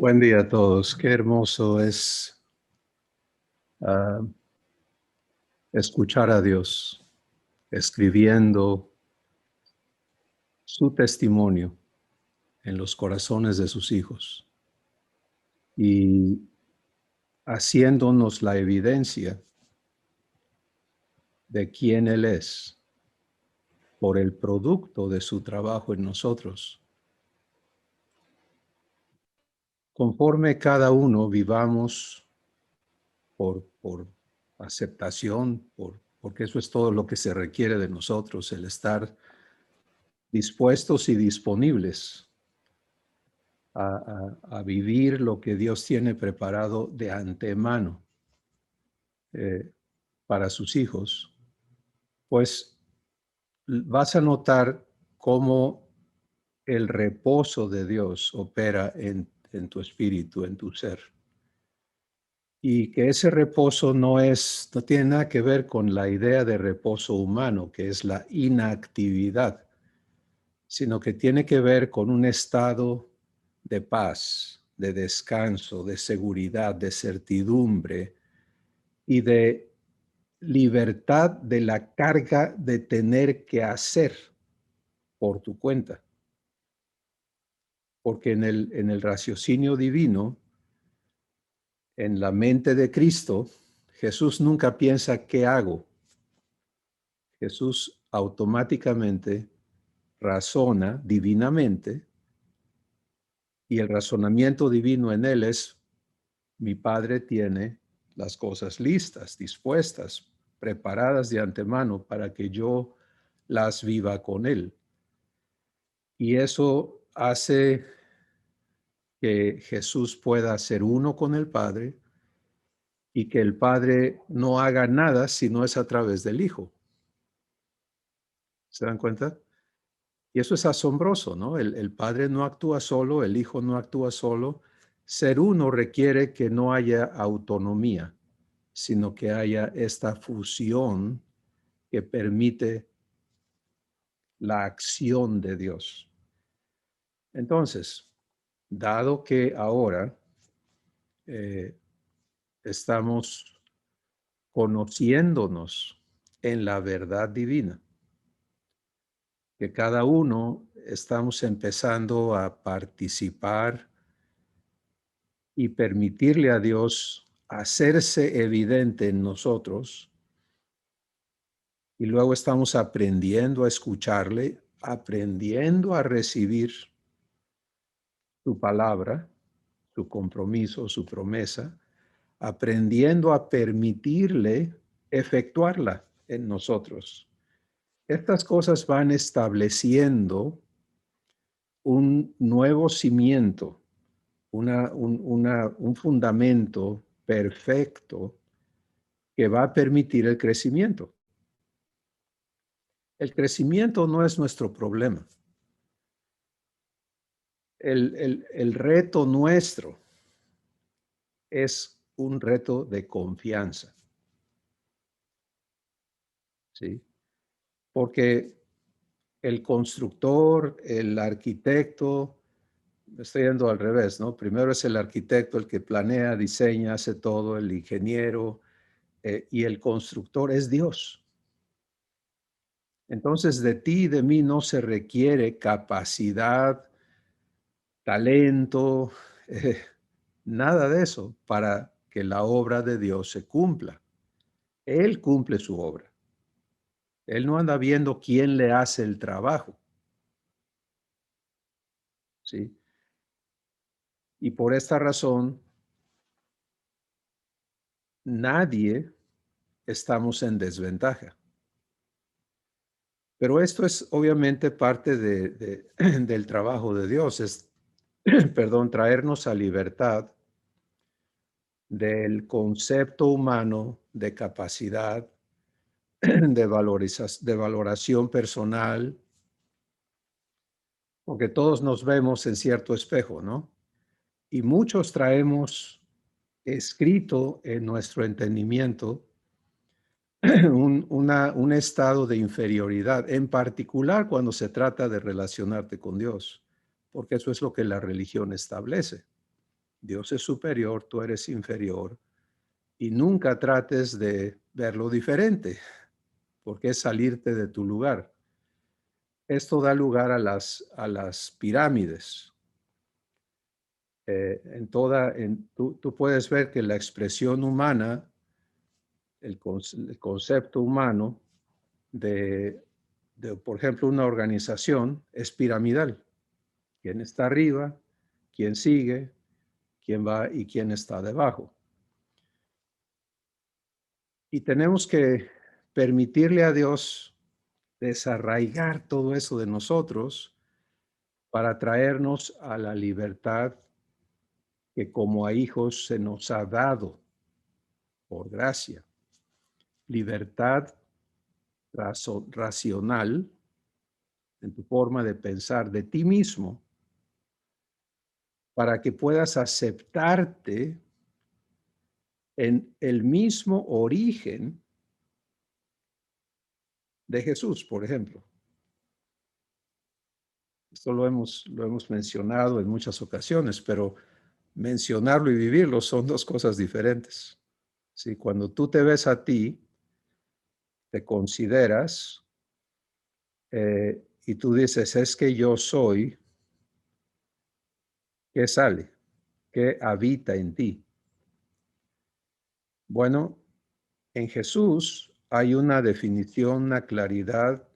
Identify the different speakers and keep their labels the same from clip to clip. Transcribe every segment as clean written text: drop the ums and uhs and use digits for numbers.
Speaker 1: Buen día a todos. Qué hermoso es ah, escuchar a Dios escribiendo su testimonio en los corazones de sus hijos y haciéndonos la evidencia de quién Él es por el producto de su trabajo en nosotros. Conforme cada uno vivamos por aceptación, porque eso es todo lo que se requiere de nosotros, el estar dispuestos y disponibles a vivir lo que Dios tiene preparado de antemano eh, para sus hijos, pues vas a notar cómo el reposo de Dios opera en tu espíritu, en tu ser. Y que ese reposo no tiene nada que ver con la idea de reposo humano, que es la inactividad, sino que tiene que ver con un estado de paz, de descanso, de seguridad, de certidumbre y de libertad de la carga de tener que hacer por tu cuenta. Porque en el raciocinio divino, en la mente de Cristo, Jesús nunca piensa ¿qué hago? Jesús automáticamente razona divinamente y el razonamiento divino en él es: mi Padre tiene las cosas listas, dispuestas, preparadas de antemano para que yo las viva con Él. Y eso hace que Jesús pueda ser uno con el Padre y que el Padre no haga nada si no es a través del Hijo. ¿Se dan cuenta? Y eso es asombroso, ¿no? El Padre no actúa solo, el Hijo no actúa solo. Ser uno requiere que no haya autonomía, sino que haya esta fusión que permite la acción de Dios. Entonces, dado que ahora eh, estamos conociéndonos en la verdad divina, que cada uno estamos empezando a participar y permitirle a Dios hacerse evidente en nosotros, y luego estamos aprendiendo a escucharle, aprendiendo a recibir su palabra, su compromiso, su promesa, aprendiendo a permitirle efectuarla en nosotros. Estas cosas van estableciendo un nuevo cimiento, un fundamento perfecto que va a permitir el crecimiento. El crecimiento no es nuestro problema. El reto nuestro es un reto de confianza, ¿sí? Porque el constructor, el arquitecto, estoy yendo al revés, ¿no? Primero es el arquitecto el que planea, diseña, hace todo, el ingeniero, y el constructor es Dios. Entonces, de ti y de mí no se requiere capacidad, talento, eh, nada de eso para que la obra de Dios se cumpla. Él cumple su obra. Él no anda viendo quién le hace el trabajo, ¿sí? Y por esta razón, nadie estamos en desventaja. Pero esto es obviamente parte del trabajo de Dios, es, perdón, traernos a libertad del concepto humano de capacidad, de valoración personal, porque todos nos vemos en cierto espejo, ¿no? Y muchos traemos escrito en nuestro entendimiento un estado de inferioridad, en particular cuando se trata de relacionarte con Dios, porque eso es lo que la religión establece. Dios es superior, tú eres inferior, y nunca trates de verlo diferente, porque es salirte de tu lugar. Esto da lugar a las pirámides. Tú puedes ver que la expresión humana, el concepto humano por ejemplo, una organización es piramidal. ¿Quién está arriba? ¿Quién sigue? ¿Quién va y quién está debajo? Y tenemos que permitirle a Dios desarraigar todo eso de nosotros para traernos a la libertad que como a hijos se nos ha dado por gracia. Libertad racional en tu forma de pensar de ti mismo para que puedas aceptarte en el mismo origen de Jesús, por ejemplo. Esto lo hemos mencionado en muchas ocasiones, pero mencionarlo y vivirlo son dos cosas diferentes. ¿Sí? Cuando tú te ves a ti, te consideras y tú dices, es que yo soy, ¿qué sale? ¿Qué habita en ti? Bueno, en Jesús hay una definición, una claridad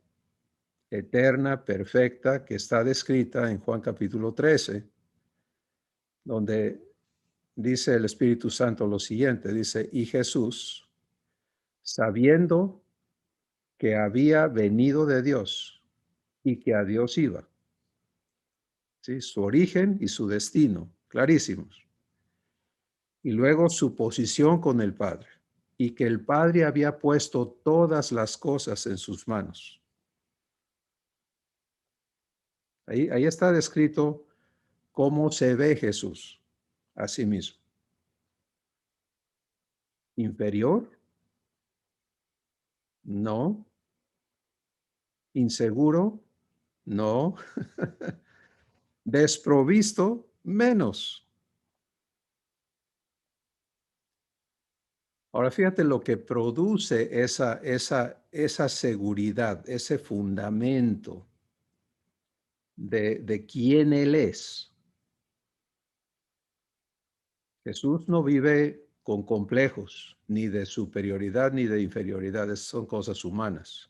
Speaker 1: eterna, perfecta, que está descrita en Juan capítulo 13, donde dice el Espíritu Santo lo siguiente, dice, y Jesús, sabiendo que había venido de Dios y que a Dios iba, ¿sí? Su origen y su destino, clarísimos. Y luego su posición con el Padre, y que el Padre había puesto todas las cosas en sus manos. Ahí está descrito cómo se ve Jesús a sí mismo. ¿Inferior? No. ¿Inseguro? No. ¿Desprovisto? Menos. Ahora fíjate lo que produce esa seguridad, ese fundamento de quién Él es. Jesús no vive con complejos, ni de superioridad ni de inferioridad, son cosas humanas.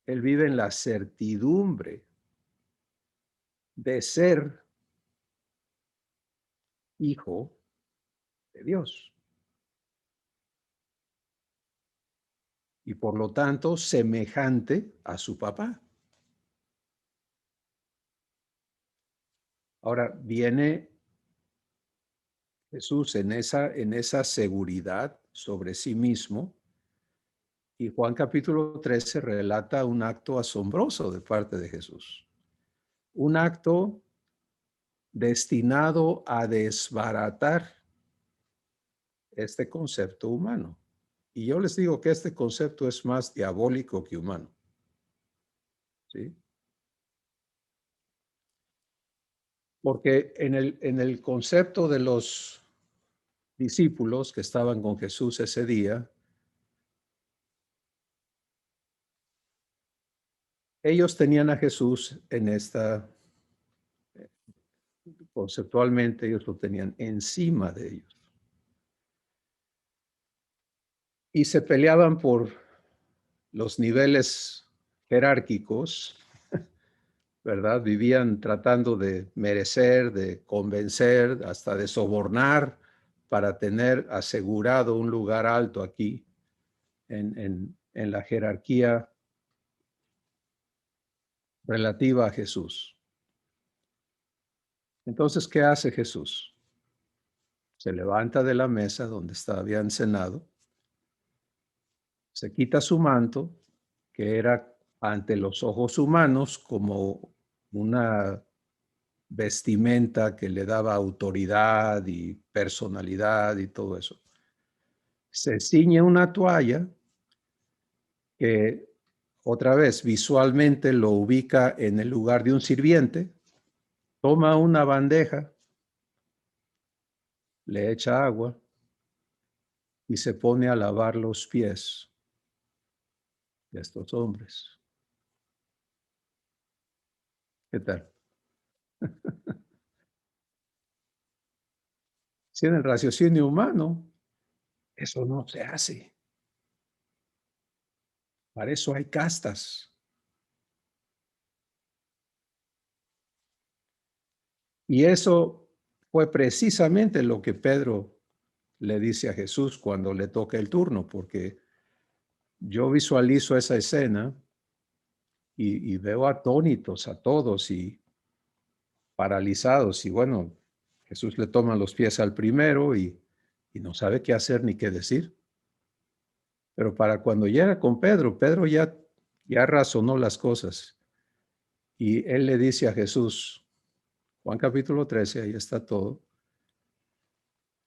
Speaker 1: Él vive en la certidumbre de ser hijo de Dios y por lo tanto semejante a su papá. Ahora viene Jesús en esa seguridad sobre sí mismo. Y Juan capítulo 13 relata un acto asombroso de parte de Jesús. Un acto destinado a desbaratar este concepto humano. Y yo les digo que este concepto es más diabólico que humano. ¿Sí? Porque en el concepto de los discípulos que estaban con Jesús ese día, ellos tenían a Jesús en conceptualmente ellos lo tenían encima de ellos. Y se peleaban por los niveles jerárquicos, ¿verdad? Vivían tratando de merecer, de convencer, hasta de sobornar para tener asegurado un lugar alto aquí en la jerarquía relativa a Jesús. Entonces, ¿qué hace Jesús? Se levanta de la mesa donde habían cenado, se quita su manto, que era ante los ojos humanos como una vestimenta que le daba autoridad y personalidad y todo eso. Se ciñe una toalla que otra vez visualmente lo ubica en el lugar de un sirviente, toma una bandeja le echa agua y se pone a lavar los pies de estos hombres. ¿Qué tal? Si en el raciocinio humano, eso no se hace. Para eso hay castas. Y eso fue precisamente lo que Pedro le dice a Jesús cuando le toca el turno, porque yo visualizo esa escena y veo atónitos a todos y paralizados. Y bueno, Jesús le toma los pies al primero y no sabe qué hacer ni qué decir. Pero para cuando llega con Pedro, Pedro ya razonó las cosas. Y él le dice a Jesús, Juan capítulo 13, ahí está todo,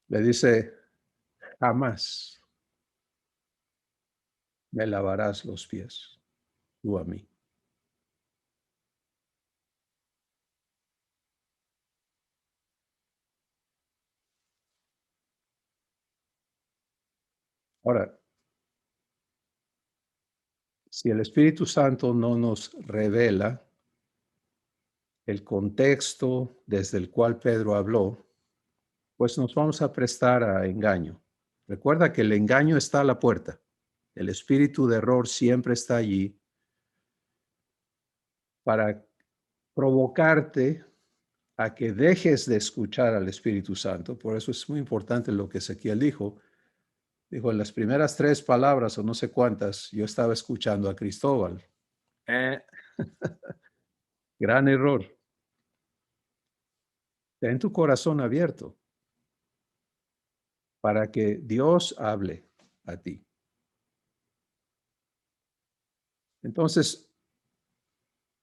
Speaker 1: le dice, jamás me lavarás los pies tú a mí. Ahora, si el Espíritu Santo no nos revela el contexto desde el cual Pedro habló, pues nos vamos a prestar a engaño. Recuerda que el engaño está a la puerta. El espíritu de error siempre está allí para provocarte a que dejes de escuchar al Espíritu Santo. Por eso es muy importante lo que Ezequiel dijo. Dijo, en las primeras 3 palabras o no sé cuántas, yo estaba escuchando a Cristóbal. Gran error. Ten tu corazón abierto para que Dios hable a ti. Entonces,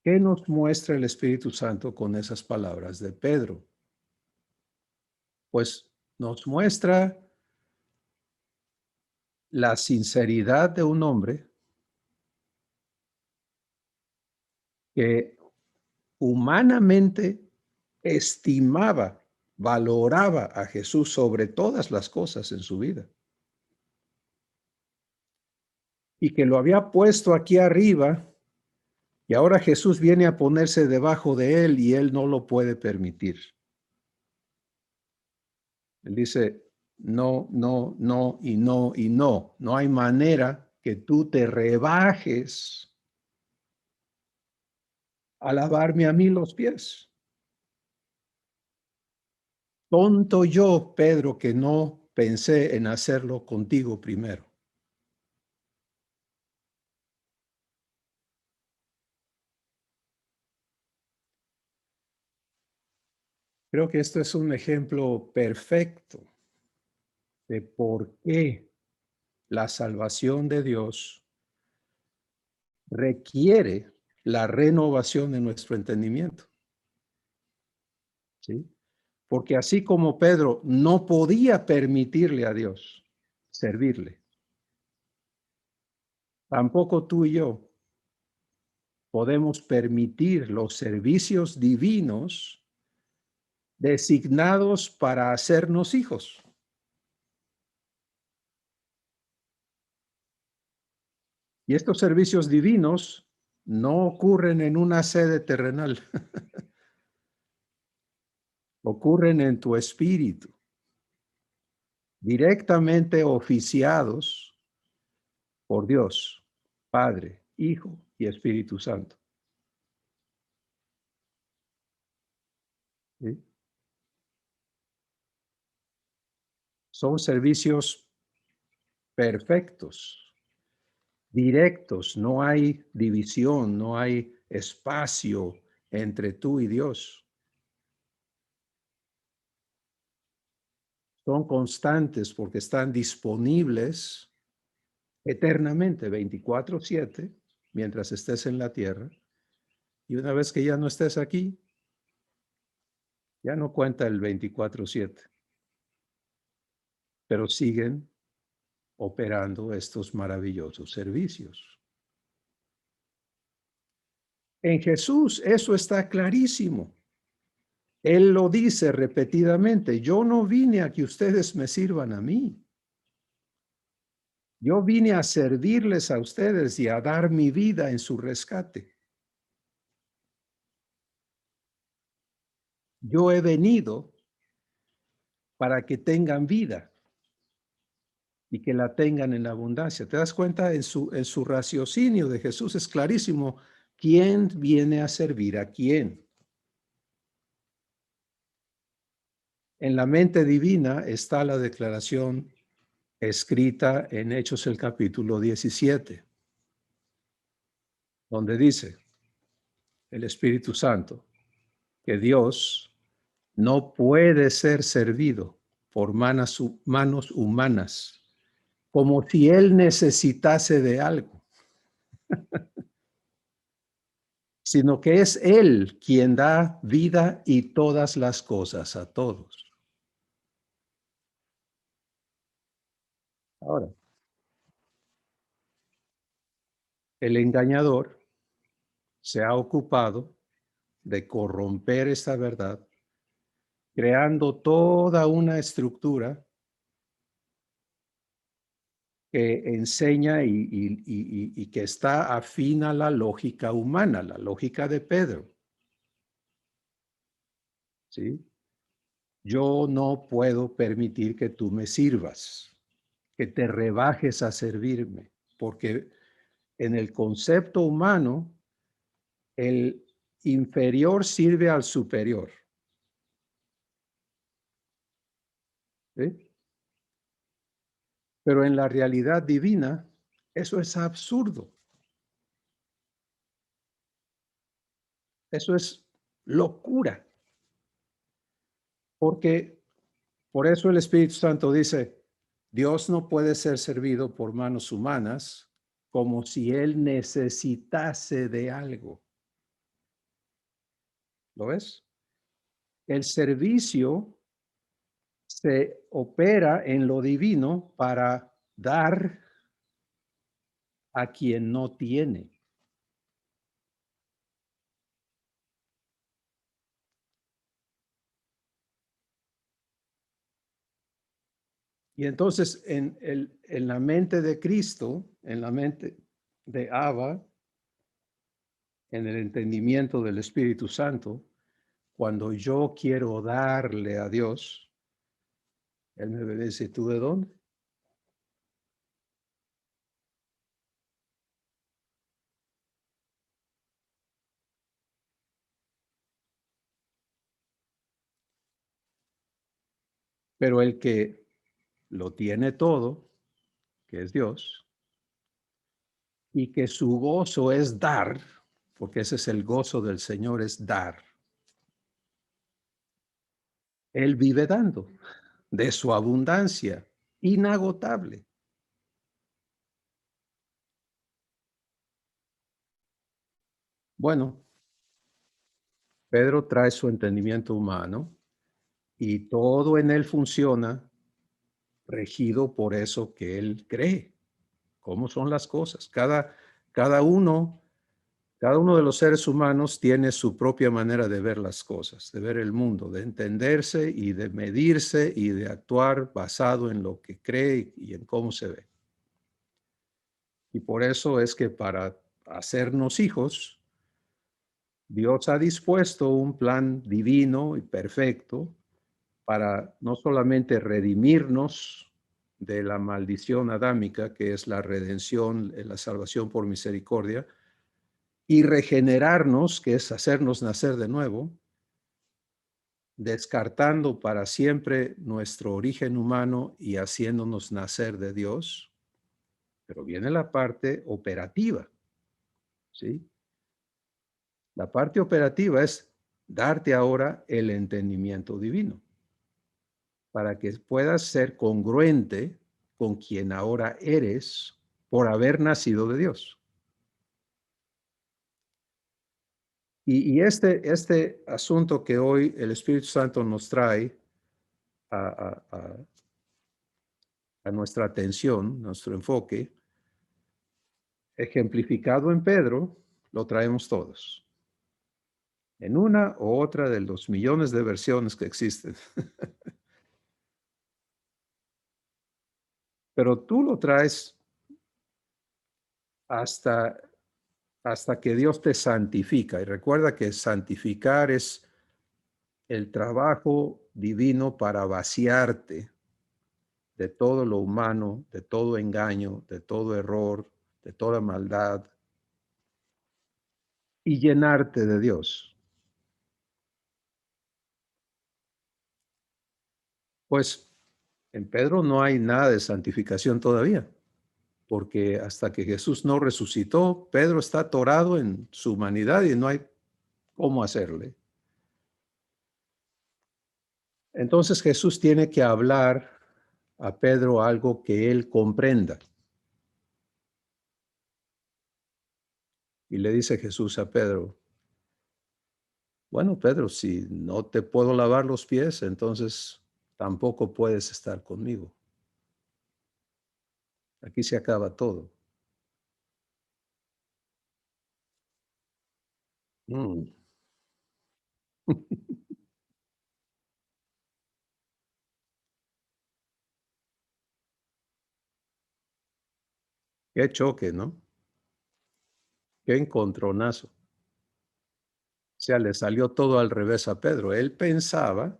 Speaker 1: ¿qué nos muestra el Espíritu Santo con esas palabras de Pedro? Pues nos muestra la sinceridad de un hombre que humanamente estimaba, valoraba a Jesús sobre todas las cosas en su vida. Y que lo había puesto aquí arriba y ahora Jesús viene a ponerse debajo de él y él no lo puede permitir. Él dice, no, no, no y no y no. No hay manera que tú te rebajes a lavarme a mí los pies. Tonto yo, Pedro, que no pensé en hacerlo contigo primero. Creo que esto es un ejemplo perfecto de por qué la salvación de Dios requiere la renovación de nuestro entendimiento. ¿Sí? Porque así como Pedro no podía permitirle a Dios servirle, tampoco tú y yo podemos permitir los servicios divinos designados para hacernos hijos. Y estos servicios divinos no ocurren en una sede terrenal, ocurren en tu espíritu, directamente oficiados por Dios, Padre, Hijo y Espíritu Santo. ¿Sí? Son servicios perfectos, directos, no hay división, no hay espacio entre tú y Dios. Son constantes porque están disponibles eternamente, 24/7, mientras estés en la tierra. Y una vez que ya no estés aquí, ya no cuenta el 24/7, pero siguen operando estos maravillosos servicios. En Jesús eso está clarísimo. Él lo dice repetidamente, yo no vine a que ustedes me sirvan a mí. Yo vine a servirles a ustedes y a dar mi vida en su rescate. Yo he venido para que tengan vida y que la tengan en abundancia. ¿Te das cuenta? En su raciocinio de Jesús es clarísimo quién viene a servir a quién. En la mente divina está la declaración escrita en Hechos el capítulo 17, donde dice el Espíritu Santo que Dios no puede ser servido por manos humanas, como si Él necesitase de algo, sino que es Él quien da vida y todas las cosas a todos. Ahora, el engañador se ha ocupado de corromper esta verdad, creando toda una estructura que enseña y que está afín a la lógica humana, la lógica de Pedro. ¿Sí? Yo no puedo permitir que tú me sirvas, que te rebajes a servirme, porque en el concepto humano, el inferior sirve al superior. ¿Sí? Pero en la realidad divina, eso es absurdo. Eso es locura. Porque por eso el Espíritu Santo dice, Dios no puede ser servido por manos humanas como si Él necesitase de algo. ¿Lo ves? El servicio se opera en lo divino para dar a quien no tiene. Y entonces en la mente de Cristo, en la mente de Abba, en el entendimiento del Espíritu Santo, cuando yo quiero darle a Dios, Él me dice, ¿tú de dónde? Pero el que lo tiene todo, que es Dios, y que su gozo es dar, porque ese es el gozo del Señor, es dar. Él vive dando de su abundancia inagotable. Bueno, Pedro trae su entendimiento humano y todo en él funciona regido por eso que él cree. ¿Cómo son las cosas? Cada uno Cada uno de los seres humanos tiene su propia manera de ver las cosas, de ver el mundo, de entenderse y de medirse y de actuar basado en lo que cree y en cómo se ve. Y por eso es que para hacernos hijos, Dios ha dispuesto un plan divino y perfecto para no solamente redimirnos de la maldición adámica, que es la redención, la salvación por misericordia, y regenerarnos, que es hacernos nacer de nuevo, descartando para siempre nuestro origen humano y haciéndonos nacer de Dios. Pero viene la parte operativa, ¿sí? La parte operativa es darte ahora el entendimiento divino para que puedas ser congruente con quien ahora eres por haber nacido de Dios. Y este asunto que hoy el Espíritu Santo nos trae a, a nuestra atención, nuestro enfoque, ejemplificado en Pedro, lo traemos todos. en una u otra de los millones de versiones que existen. Pero tú lo traes hasta, hasta que Dios te santifica. Y recuerda que santificar es el trabajo divino para vaciarte de todo lo humano, de todo engaño, de todo error, de toda maldad y llenarte de Dios. Pues en Pedro no hay nada de santificación todavía, porque hasta que Jesús no resucitó, Pedro está atorado en su humanidad y no hay cómo hacerle. Entonces Jesús tiene que hablar a Pedro algo que él comprenda. Y le dice Jesús a Pedro, bueno, Pedro, si no te puedo lavar los pies, entonces tampoco puedes estar conmigo. Aquí se acaba todo. Mm. Qué choque, ¿no? Qué encontronazo. O sea, le salió todo al revés a Pedro. Él pensaba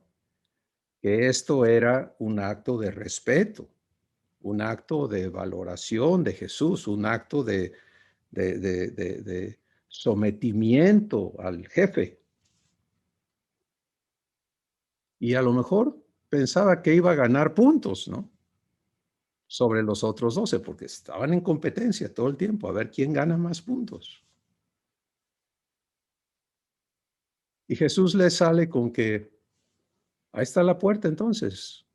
Speaker 1: que esto era un acto de respeto, un acto de valoración de Jesús, un acto de sometimiento al jefe. Y a lo mejor pensaba que iba a ganar puntos, ¿no? Sobre los otros 12, porque estaban en competencia todo el tiempo, a ver quién gana más puntos. Y Jesús le sale con que ahí está la puerta entonces.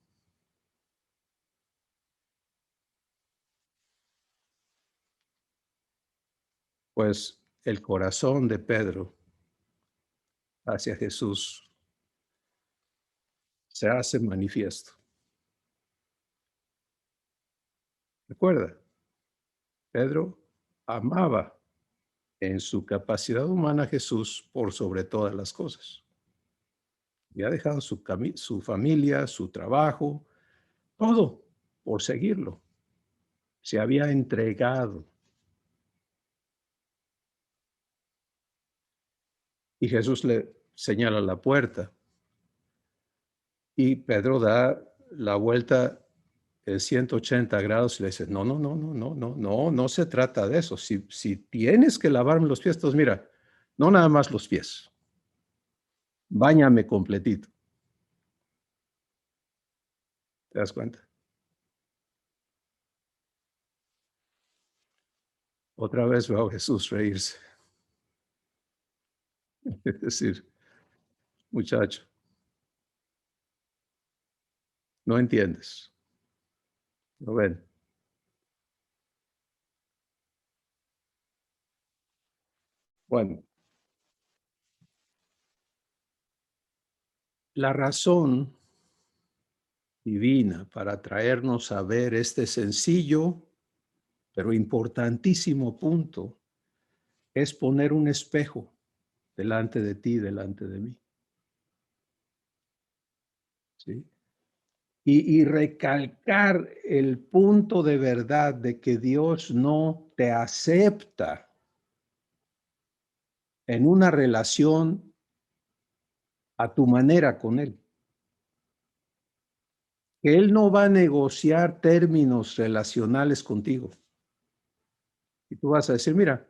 Speaker 1: Pues el corazón de Pedro hacia Jesús se hace manifiesto. Recuerda, Pedro amaba en su capacidad humana a Jesús por sobre todas las cosas. Había dejado su familia, su trabajo, todo por seguirlo. Se había entregado. Y Jesús le señala la puerta. Y Pedro da la vuelta en 180 grados y le dice, no, no, no, no, no, no, no, no se trata de eso. Si tienes que lavarme los pies, entonces mira, no nada más los pies, báñame completito. ¿Te das cuenta? Otra vez veo a Jesús reírse. Es decir, muchacho, no entiendes. ¿Lo ven? Bueno, la razón divina para traernos a ver este sencillo, pero importantísimo punto es poner un espejo delante de ti, delante de mí. ¿Sí? Y recalcar el punto de verdad de que Dios no te acepta en una relación a tu manera con Él. Que Él no va a negociar términos relacionales contigo. Y tú vas a decir, mira,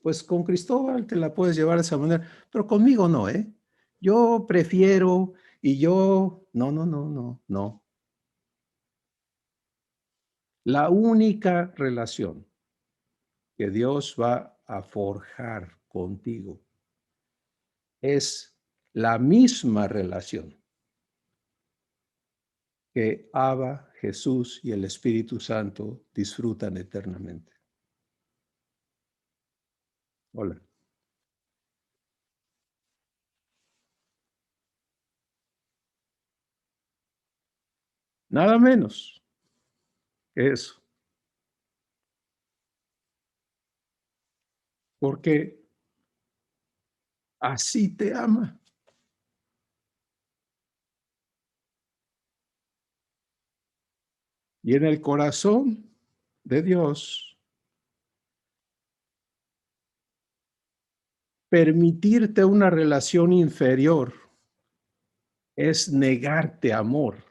Speaker 1: pues con Cristóbal te la puedes llevar de esa manera, pero conmigo no, ¿eh? Yo prefiero y yo, no, no, no, no, no. La única relación que Dios va a forjar contigo es la misma relación que Abba, Jesús y el Espíritu Santo disfrutan eternamente. Hola. Nada menos que eso. Porque Así te ama. Y en el corazón de Dios, permitirte una relación inferior es negarte amor.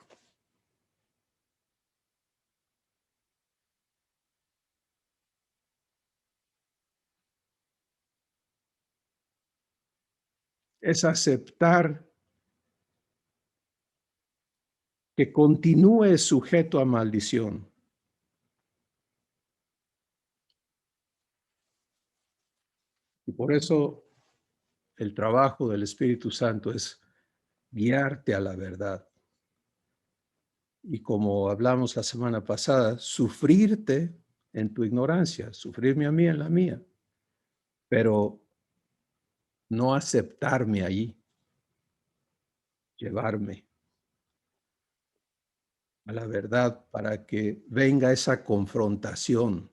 Speaker 1: Es aceptar que continúe sujeto a maldición. Y por eso el trabajo del Espíritu Santo es guiarte a la verdad. Y como hablamos la semana pasada, sufrirte en tu ignorancia, sufrirme a mí en la mía, pero no aceptarme ahí, llevarme a la verdad para que venga esa confrontación.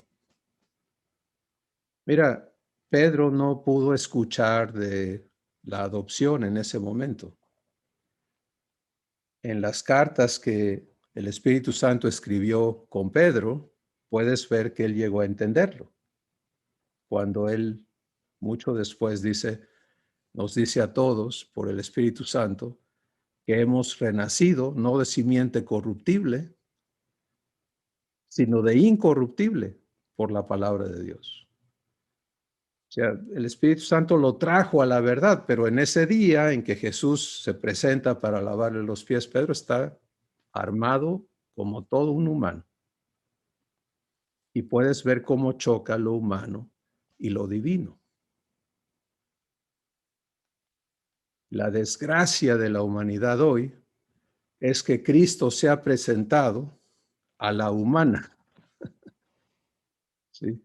Speaker 1: Mira, Pedro no pudo escuchar de la adopción en ese momento. En las cartas que el Espíritu Santo escribió con Pedro, puedes ver que él llegó a entenderlo. Cuando él, mucho después, nos dice a todos por el Espíritu Santo que hemos renacido no de simiente corruptible, sino de incorruptible por la palabra de Dios. O sea, el Espíritu Santo lo trajo a la verdad, pero en ese día en que Jesús se presenta para lavarle los pies, Pedro está armado como todo un humano. Y puedes ver cómo choca lo humano y lo divino. La desgracia de la humanidad hoy es que Cristo se ha presentado a la humana, ¿sí?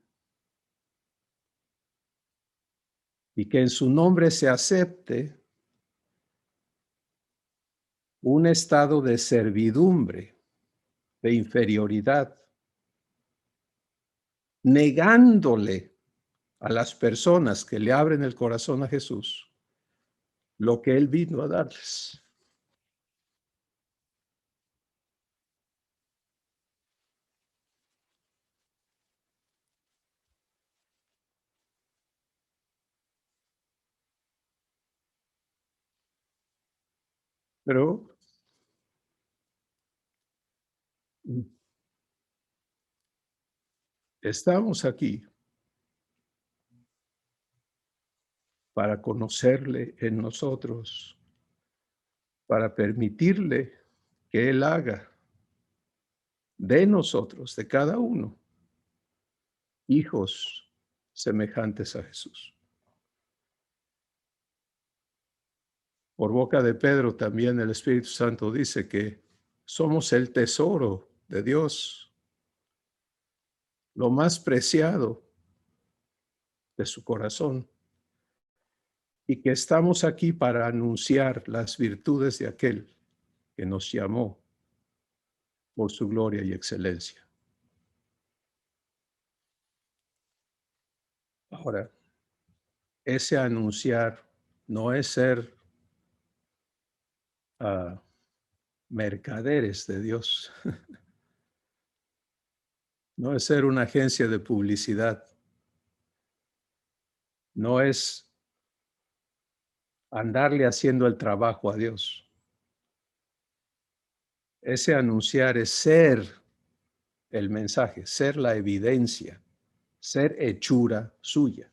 Speaker 1: Y que en su nombre se acepte un estado de servidumbre, de inferioridad, negándole a las personas que le abren el corazón a Jesús lo que Él vino a darles. Pero estamos aquí para conocerle en nosotros, para permitirle que Él haga de nosotros, de cada uno, hijos semejantes a Jesús. Por boca de Pedro también el Espíritu Santo dice que somos el tesoro de Dios, lo más preciado de su corazón, y que estamos aquí para anunciar las virtudes de aquel que nos llamó por su gloria y excelencia. Ahora, ese anunciar no es ser mercaderes de Dios, no es ser una agencia de publicidad, no es andarle haciendo el trabajo a Dios. Ese anunciar es ser el mensaje, ser la evidencia, ser hechura suya.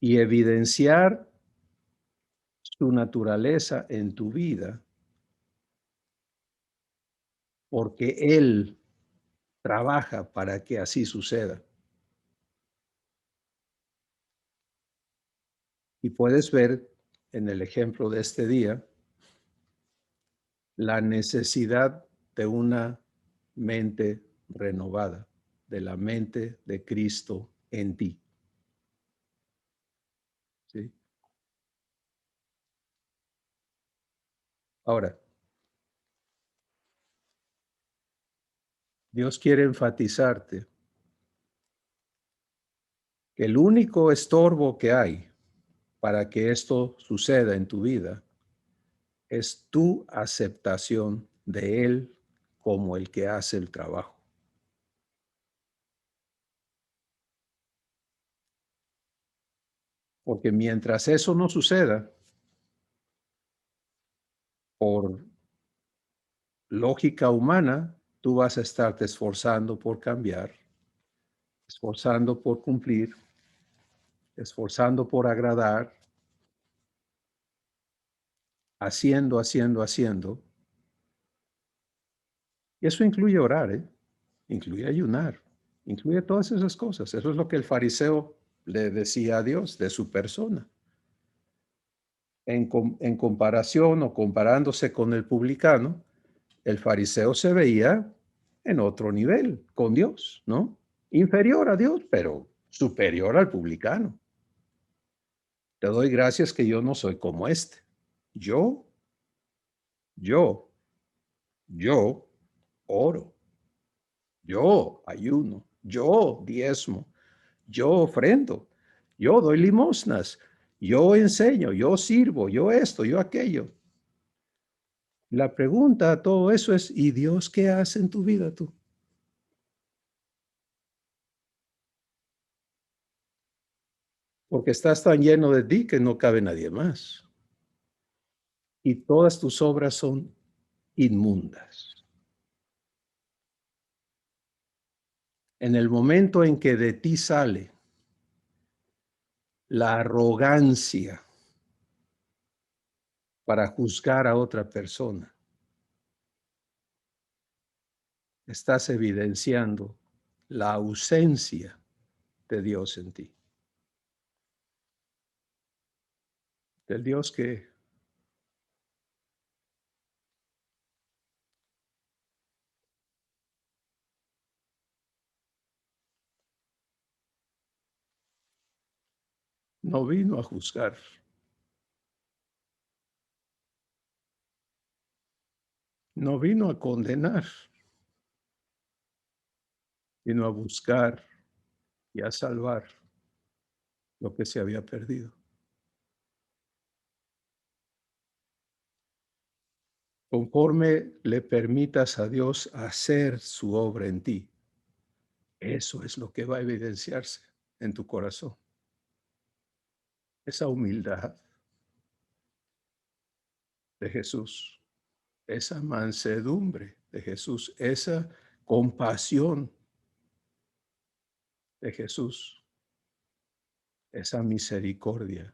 Speaker 1: Y evidenciar su naturaleza en tu vida, porque Él trabaja para que así suceda. Y puedes ver en el ejemplo de este día la necesidad de una mente renovada, de la mente de Cristo en ti. ¿Sí? Ahora, Dios quiere enfatizarte que el único estorbo que hay para que esto suceda en tu vida es tu aceptación de Él como el que hace el trabajo. Porque mientras eso no suceda, por lógica humana, tú vas a estarte esforzando por cambiar, esforzando por cumplir, esforzando por agradar, haciendo. Y eso incluye orar, ¿eh? Incluye ayunar, incluye todas esas cosas. Eso es lo que el fariseo le decía a Dios de su persona. En comparación o comparándose con el publicano, el fariseo se veía en otro nivel con Dios, ¿no? Inferior a Dios, pero superior al publicano. Te doy gracias que yo no soy como este. Yo, yo, yo oro, yo ayuno, yo diezmo, yo ofrendo, yo doy limosnas, yo enseño, yo sirvo, yo esto, yo aquello. La pregunta a todo eso es, ¿y Dios qué hace en tu vida tú? Porque estás tan lleno de ti que no cabe nadie más. Y todas tus obras son inmundas. En el momento en que de ti sale la arrogancia para juzgar a otra persona, estás evidenciando la ausencia de Dios en ti. Del Dios que no vino a juzgar, no vino a condenar, vino a buscar y a salvar lo que se había perdido. Conforme le permitas a Dios hacer su obra en ti, eso es lo que va a evidenciarse en tu corazón. Esa humildad de Jesús, esa mansedumbre de Jesús, esa compasión de Jesús, esa misericordia.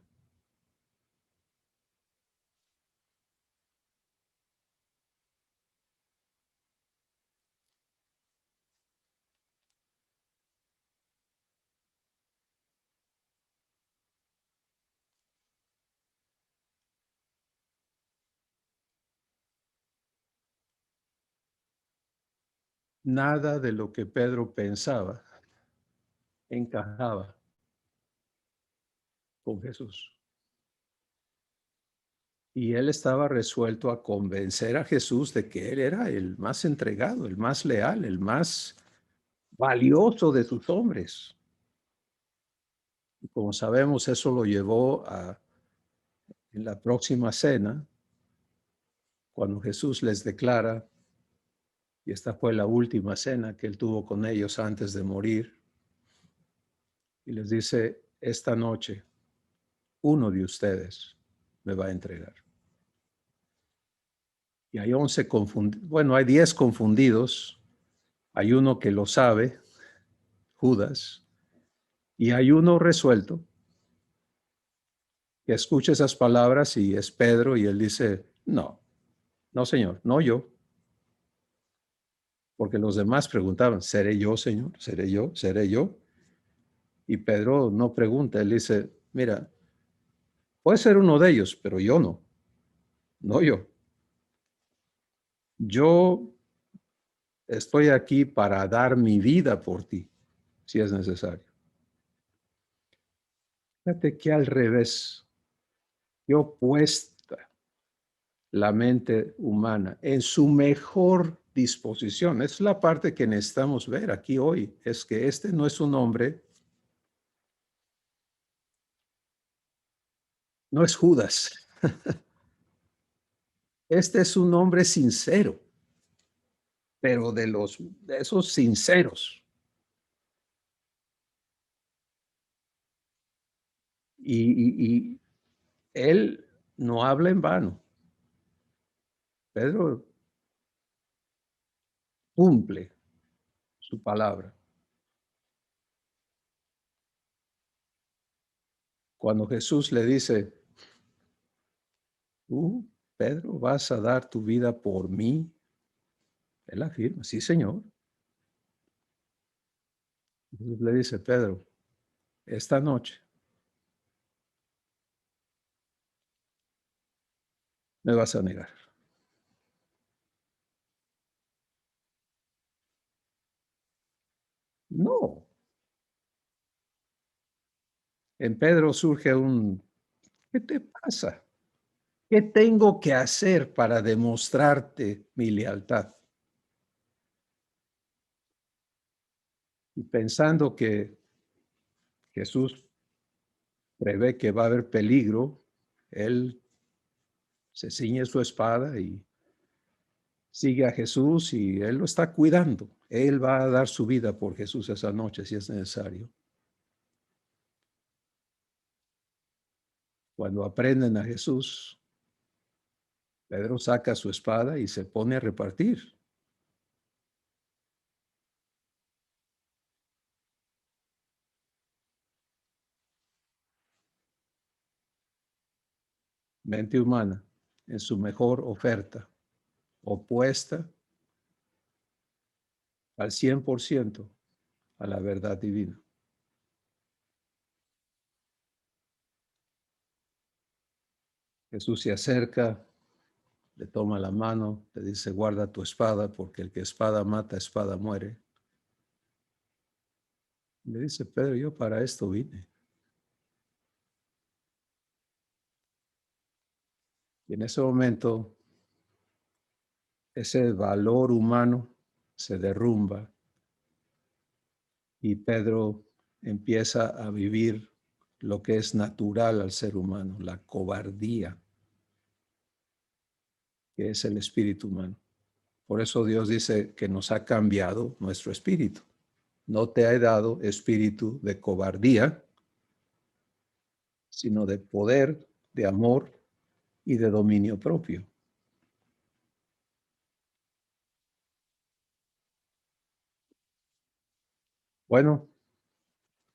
Speaker 1: Nada de lo que Pedro pensaba encajaba con Jesús. Y él estaba resuelto a convencer a Jesús de que él era el más entregado, el más leal, el más valioso de sus hombres. Y como sabemos, eso lo llevó a, en la próxima cena, cuando Jesús les declara, y esta fue la última cena que él tuvo con ellos antes de morir, y les dice, esta noche uno de ustedes me va a entregar. Y hay 11 confundidos, bueno, hay 10 confundidos, hay uno que lo sabe, Judas, y hay uno resuelto que escucha esas palabras y es Pedro y él dice, no, no señor, no yo. Porque los demás preguntaban, ¿seré yo, Señor? ¿Seré yo? ¿Seré yo? Y Pedro no pregunta, él dice, mira, puede ser uno de ellos, pero yo no, no yo. Yo estoy aquí para dar mi vida por ti, si es necesario. Fíjate que al revés, yo puesta la mente humana en su mejor disposición. Es la parte que necesitamos ver aquí hoy, es que este no es un hombre No es Judas. Este es un hombre sincero, pero de esos sinceros. Y él no habla en vano. Pedro cumple su palabra. Cuando Jesús le dice, tú, Pedro, vas a dar tu vida por mí, él afirma, sí, Señor. Jesús le dice, Pedro, esta noche me vas a negar. No. En Pedro surge ¿qué te pasa? ¿Qué tengo que hacer para demostrarte mi lealtad? Y pensando que Jesús prevé que va a haber peligro, él se ciñe su espada y sigue a Jesús y él lo está cuidando. Él va a dar su vida por Jesús esa noche si es necesario. Cuando aprenden a Jesús, Pedro saca su espada y se pone a repartir. Mente humana en su mejor oferta, opuesta al 100% a la verdad divina. Jesús se acerca, le toma la mano, le dice, guarda tu espada, porque el que espada mata, espada muere. Le dice, Pedro, yo para esto vine. Y en ese momento, ese valor humano se derrumba y Pedro empieza a vivir lo que es natural al ser humano, la cobardía, que es el espíritu humano. Por eso Dios dice que nos ha cambiado nuestro espíritu. No te ha dado espíritu de cobardía, sino de poder, de amor y de dominio propio. Bueno,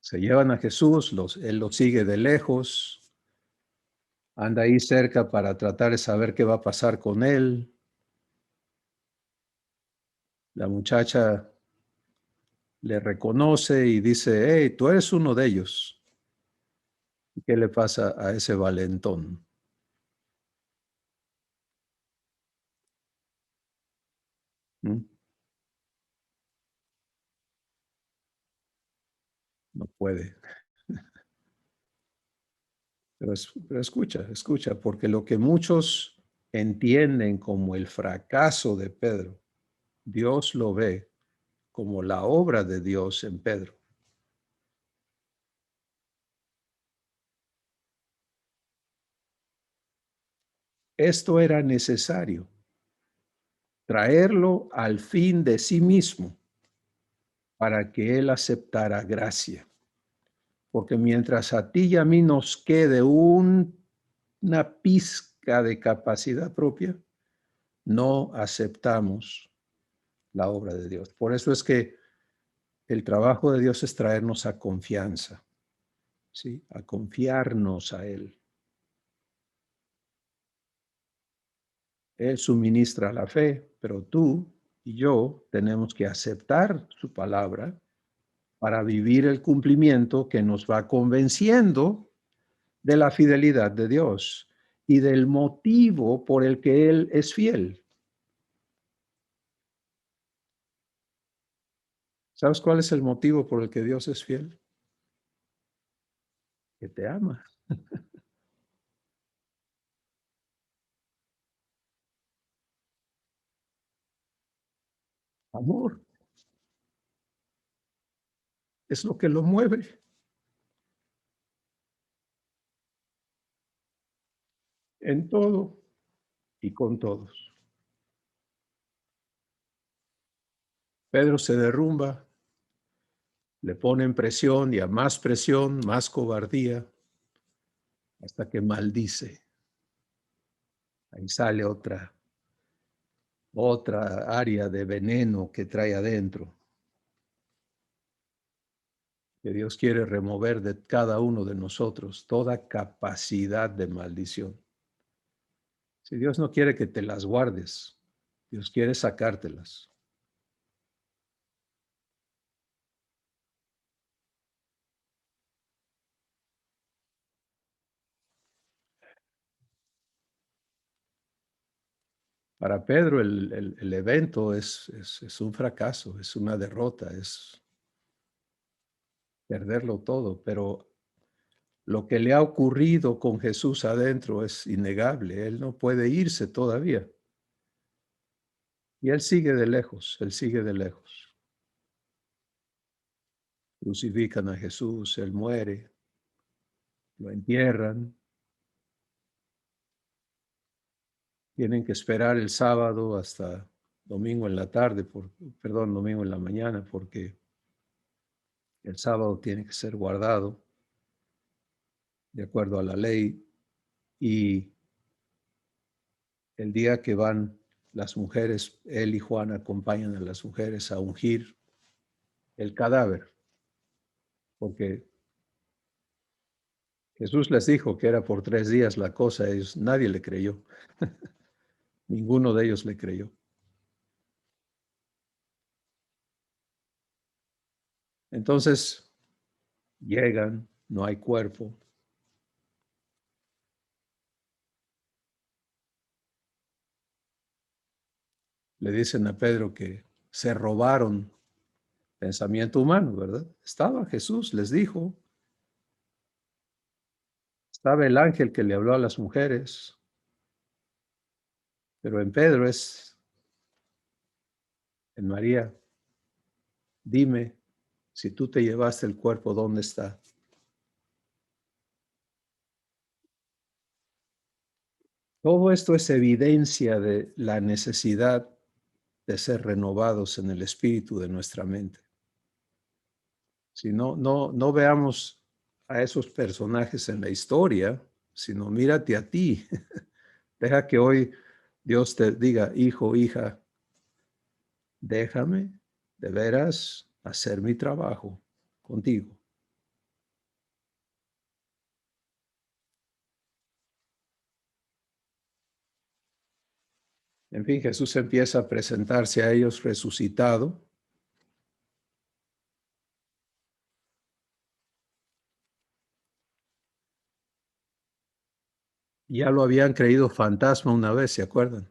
Speaker 1: se llevan a Jesús, él lo sigue de lejos, anda ahí cerca para tratar de saber qué va a pasar con él. La muchacha le reconoce y dice, hey, tú eres uno de ellos. ¿Qué le pasa a ese valentón? ¿Mm? No puede. Pero escucha, porque lo que muchos entienden como el fracaso de Pedro, Dios lo ve como la obra de Dios en Pedro. Esto era necesario, traerlo al fin de sí mismo para que él aceptara gracia. Porque mientras a ti y a mí nos quede una pizca de capacidad propia, no aceptamos la obra de Dios. Por eso es que el trabajo de Dios es traernos a confianza, ¿sí? A confiarnos a Él. Él suministra la fe, pero tú y yo tenemos que aceptar su palabra para vivir el cumplimiento que nos va convenciendo de la fidelidad de Dios y del motivo por el que Él es fiel. ¿Sabes cuál es el motivo por el que Dios es fiel? Que te ama. Amor es lo que lo mueve. en todo y con todos. Pedro se derrumba, le ponen presión y a más cobardía, hasta que maldice. Ahí sale otra área de veneno que trae adentro, que Dios quiere remover de cada uno de nosotros, toda capacidad de maldición. Si Dios no quiere que te las guardes, Dios quiere sacártelas. Para Pedro el evento es un fracaso, es una derrota, es perderlo todo, pero lo que le ha ocurrido con Jesús adentro es innegable. Él no puede irse todavía. Y él sigue de lejos, él sigue de lejos. Crucifican a Jesús, él muere, lo entierran. Tienen que esperar el sábado hasta domingo en la tarde, domingo en la mañana, porque el sábado tiene que ser guardado de acuerdo a la ley. Y el día que van las mujeres, él y Juan acompañan a las mujeres a ungir el cadáver, porque Jesús les dijo que era por 3 días la cosa, nadie le creyó, ninguno de ellos le creyó. Entonces llegan, no hay cuerpo. Le dicen a Pedro que se robaron pensamiento humano, ¿verdad? Estaba Jesús, les dijo, estaba el ángel que le habló a las mujeres, pero en Pedro en María, dime, si tú te llevaste el cuerpo, ¿dónde está? Todo esto es evidencia de la necesidad de ser renovados en el espíritu de nuestra mente. Si no veamos a esos personajes en la historia, sino mírate a ti. Deja que hoy Dios te diga, hijo, hija, déjame de veras hacer mi trabajo contigo. En fin, Jesús empieza a presentarse a ellos resucitado. Ya lo habían creído fantasma una vez, ¿se acuerdan?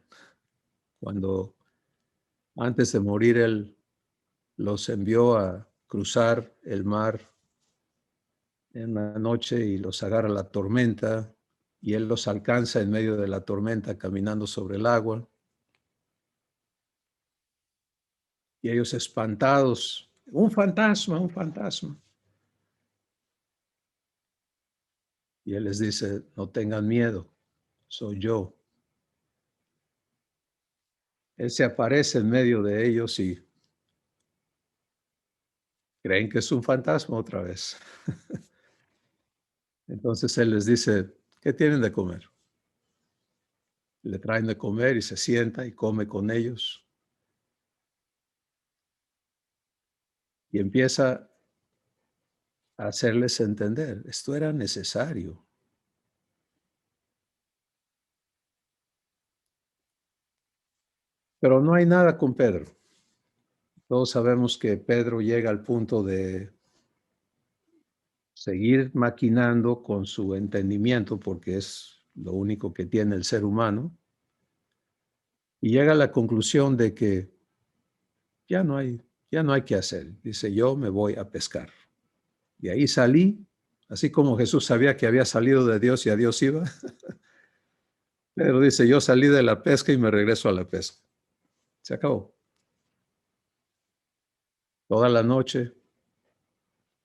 Speaker 1: Cuando antes de morir él los envió a cruzar el mar en la noche y los agarra la tormenta y él los alcanza en medio de la tormenta caminando sobre el agua. Y ellos espantados, un fantasma, un fantasma. Y él les dice, no tengan miedo, soy yo. Él se aparece en medio de ellos y creen que es un fantasma otra vez. Entonces él les dice, ¿qué tienen de comer? Le traen de comer y se sienta y come con ellos. Y empieza a hacerles entender, esto era necesario. Pero no hay nada con Pedro. Todos sabemos que Pedro llega al punto de seguir maquinando con su entendimiento, porque es lo único que tiene el ser humano, y llega a la conclusión de que ya no hay, ya no hay que hacer. Dice, yo me voy a pescar. Y ahí salí, así como Jesús sabía que había salido de Dios y a Dios iba. Pedro dice, yo salí de la pesca y me regreso a la pesca. Se acabó. Toda la noche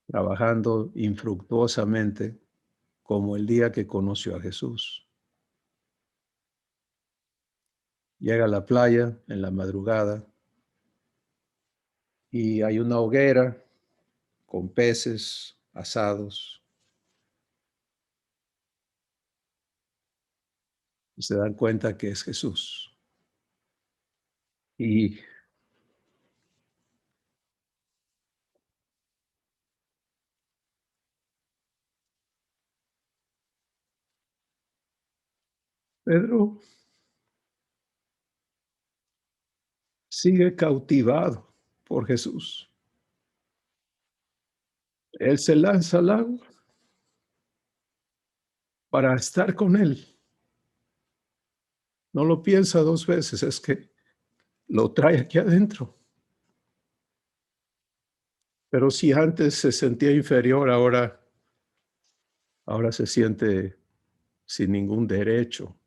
Speaker 1: trabajando infructuosamente como el día que conoció a Jesús. Llega a la playa en la madrugada y hay una hoguera con peces asados y se dan cuenta que es Jesús. Y Pedro sigue cautivado por Jesús. Él se lanza al agua para estar con él. No lo piensa dos veces, es que lo trae aquí adentro. Pero si antes se sentía inferior, ahora se siente sin ningún derecho.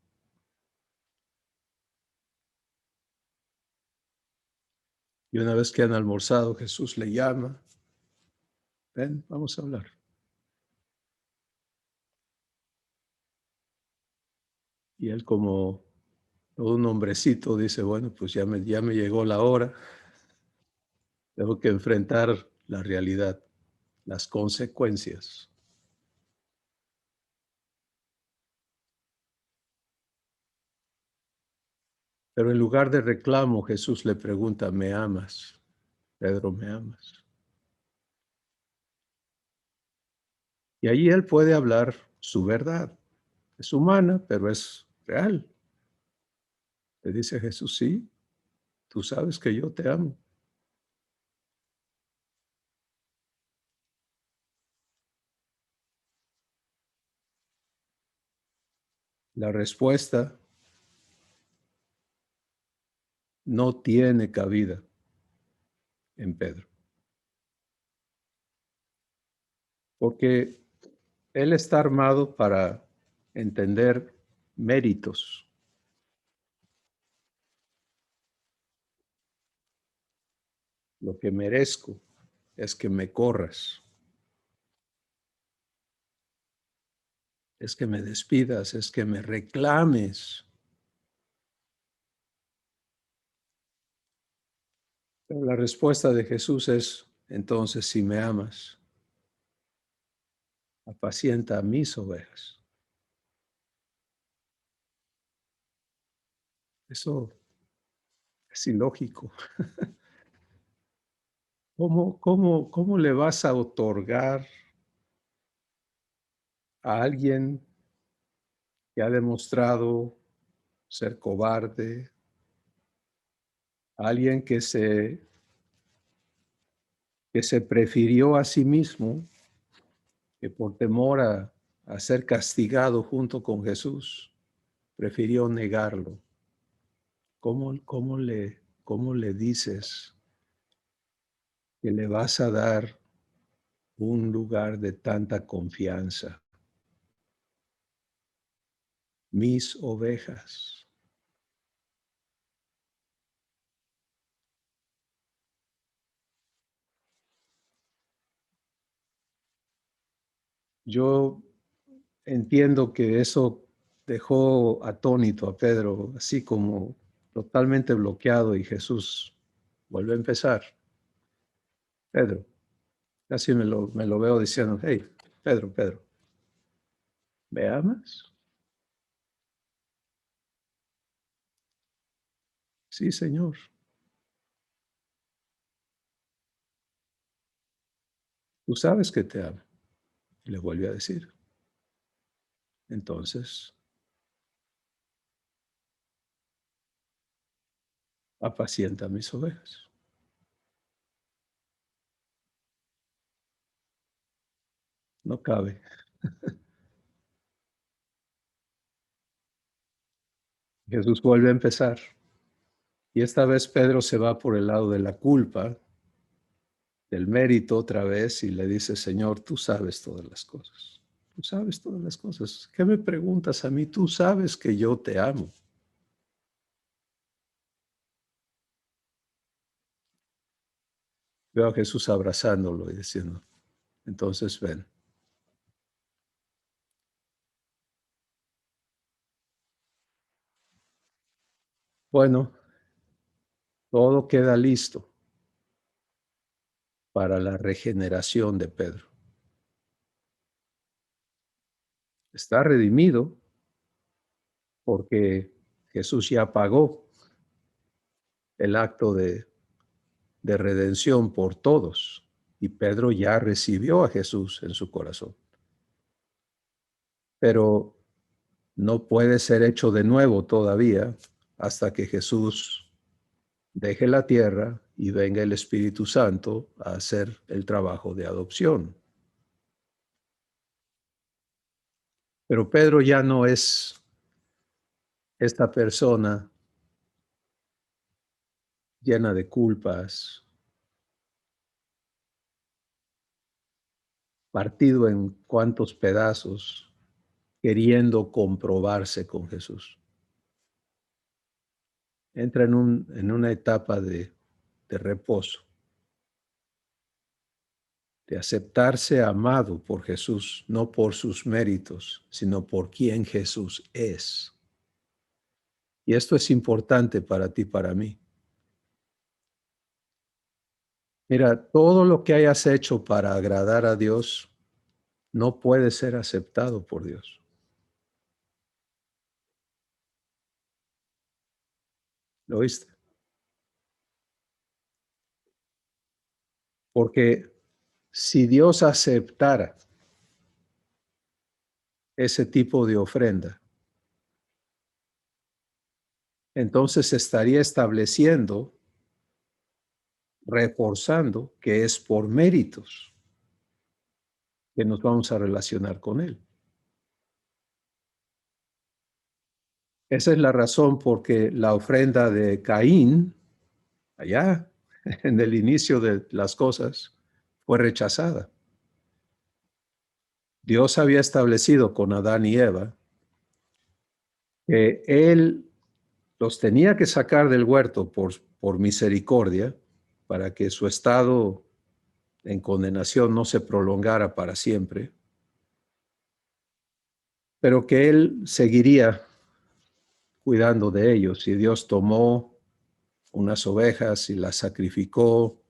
Speaker 1: Y una vez que han almorzado, Jesús le llama, ven, vamos a hablar. Y él como todo un hombrecito dice, bueno, pues ya me llegó la hora, tengo que enfrentar la realidad, las consecuencias. Pero en lugar de reclamo, Jesús le pregunta, ¿me amas? Pedro, ¿me amas? Y ahí él puede hablar su verdad. Es humana, pero es real. Le dice a Jesús, sí, tú sabes que yo te amo. La respuesta no tiene cabida en Pedro, porque él está armado para entender méritos. Lo que merezco es que me corras, es que me despidas, es que me reclames. Pero la respuesta de Jesús es, entonces, si me amas, apacienta a mis ovejas. Eso es ilógico. ¿Cómo le vas a otorgar a alguien que ha demostrado ser cobarde, a alguien que se prefirió a sí mismo, que por temor a ser castigado junto con Jesús, prefirió negarlo? ¿Cómo le dices que le vas a dar un lugar de tanta confianza? Mis ovejas. Yo entiendo que eso dejó atónito a Pedro, así como totalmente bloqueado, y Jesús vuelve a empezar. Pedro, casi me lo veo diciendo, hey, Pedro, Pedro, ¿me amas? Sí, Señor. Tú sabes que te amo. Y le vuelve a decir. Entonces, apacienta mis ovejas. No cabe. Jesús vuelve a empezar. Y esta vez Pedro se va por el lado de la culpa, del mérito otra vez, y le dice, Señor, tú sabes todas las cosas. Tú sabes todas las cosas. ¿Qué me preguntas a mí? Tú sabes que yo te amo. Veo a Jesús abrazándolo y diciendo, entonces ven. Bueno, todo queda listo para la regeneración de Pedro. Está redimido porque Jesús ya pagó el acto de redención por todos y Pedro ya recibió a Jesús en su corazón. Pero no puede ser hecho de nuevo todavía hasta que Jesús deje la tierra y venga el Espíritu Santo a hacer el trabajo de adopción. Pero Pedro ya no es esta persona llena de culpas, partido en cuantos pedazos, queriendo comprobarse con Jesús. Entra en una etapa de reposo, de aceptarse amado por Jesús, no por sus méritos, sino por quien Jesús es. Y esto es importante para ti, para mí. Mira, todo lo que hayas hecho para agradar a Dios no puede ser aceptado por Dios. ¿Lo oíste? Porque si Dios aceptara ese tipo de ofrenda, entonces estaría estableciendo, reforzando que es por méritos que nos vamos a relacionar con Él. Esa es la razón porque la ofrenda de Caín, allá en el inicio de las cosas, fue rechazada. Dios había establecido con Adán y Eva que Él los tenía que sacar del huerto por misericordia para que su estado en condenación no se prolongara para siempre, pero que Él seguiría cuidando de ellos. Y Dios tomó unas ovejas y las sacrificó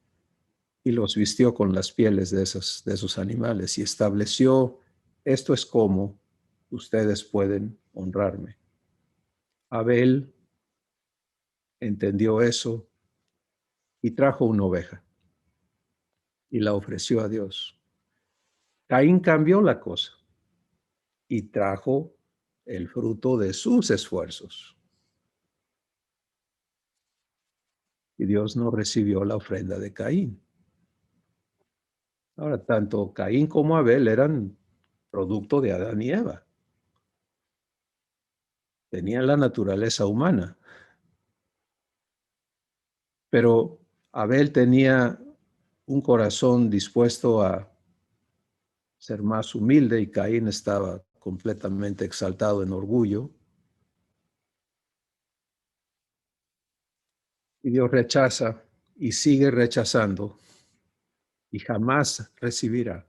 Speaker 1: y los vistió con las pieles de esos animales y estableció, esto es como ustedes pueden honrarme. Abel entendió eso y trajo una oveja y la ofreció a Dios. Caín cambió la cosa y trajo el fruto de sus esfuerzos. Y Dios no recibió la ofrenda de Caín. Ahora, tanto Caín como Abel eran producto de Adán y Eva. Tenían la naturaleza humana. Pero Abel tenía un corazón dispuesto a ser más humilde y Caín estaba completamente exaltado en orgullo. Y Dios rechaza y sigue rechazando y jamás recibirá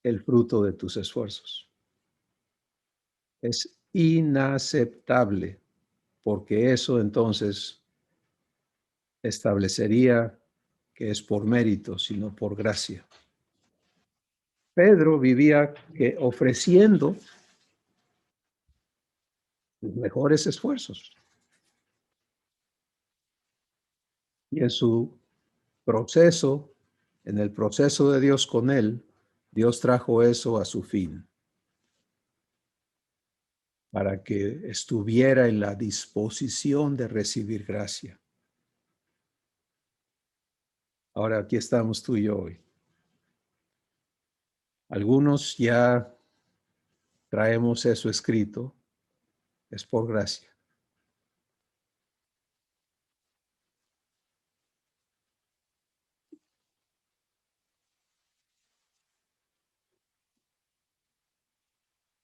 Speaker 1: el fruto de tus esfuerzos. Es inaceptable porque eso entonces establecería que es por mérito, sino por gracia. Pedro vivía ofreciendo sus mejores esfuerzos. Y en su proceso, en el proceso de Dios con él, Dios trajo eso a su fin, para que estuviera en la disposición de recibir gracia. Ahora aquí estamos tú y yo hoy. Algunos ya traemos eso escrito, es por gracia.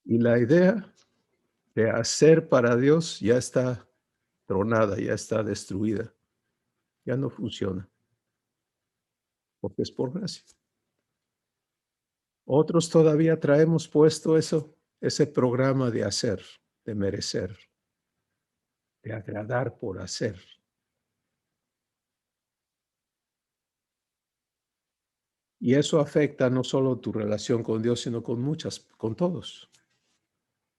Speaker 1: Y la idea de hacer para Dios ya está tronada, ya está destruida, ya no funciona, porque es por gracia. Otros todavía traemos puesto eso, ese programa de hacer, de merecer, de agradar por hacer. Y eso afecta no solo tu relación con Dios, sino con todos,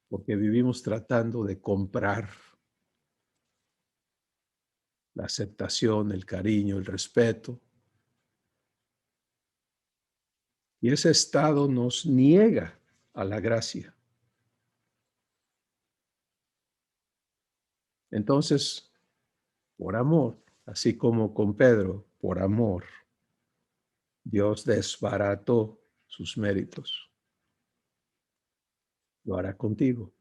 Speaker 1: porque vivimos tratando de comprar la aceptación, el cariño, el respeto. Y ese estado nos niega a la gracia. Entonces, por amor, así como con Pedro, por amor, Dios desbarató sus méritos. Lo hará contigo,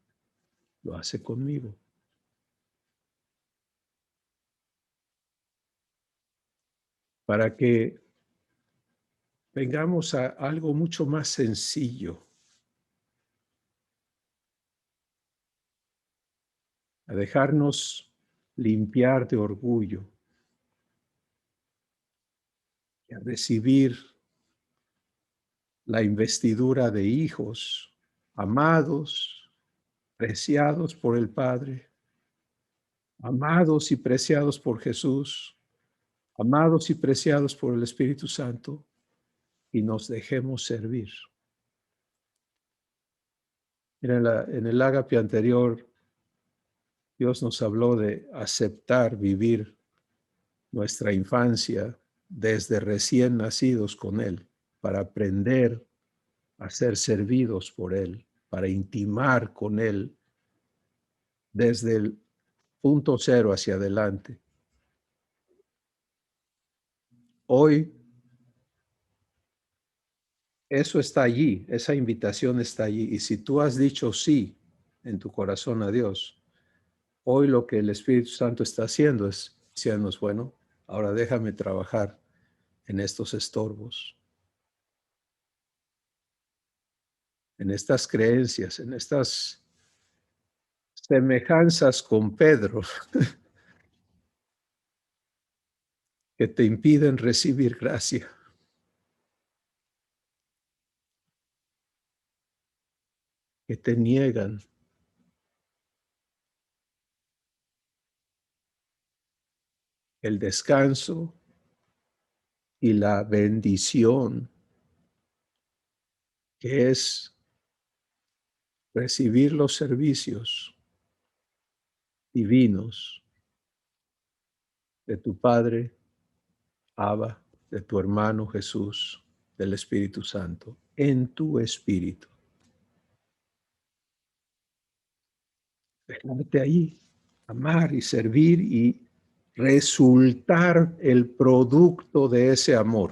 Speaker 1: lo hace conmigo. Para que vengamos a algo mucho más sencillo, a dejarnos limpiar de orgullo y a recibir la investidura de hijos amados, preciados por el Padre, amados y preciados por Jesús, amados y preciados por el Espíritu Santo, y nos dejemos servir. Mira, en el ágape anterior, Dios nos habló de aceptar vivir nuestra infancia desde recién nacidos con Él, para aprender a ser servidos por Él, para intimar con Él desde el punto cero hacia adelante. Hoy eso está allí, esa invitación está allí. Y si tú has dicho sí en tu corazón a Dios, hoy lo que el Espíritu Santo está haciendo es diciéndonos, bueno, ahora déjame trabajar en estos estorbos, en estas creencias, en estas semejanzas con Pedro que te impiden recibir gracia, que te niegan el descanso y la bendición que es recibir los servicios divinos de tu Padre, Abba, de tu hermano Jesús, del Espíritu Santo, en tu espíritu. Dejarte ahí, amar y servir y resultar el producto de ese amor.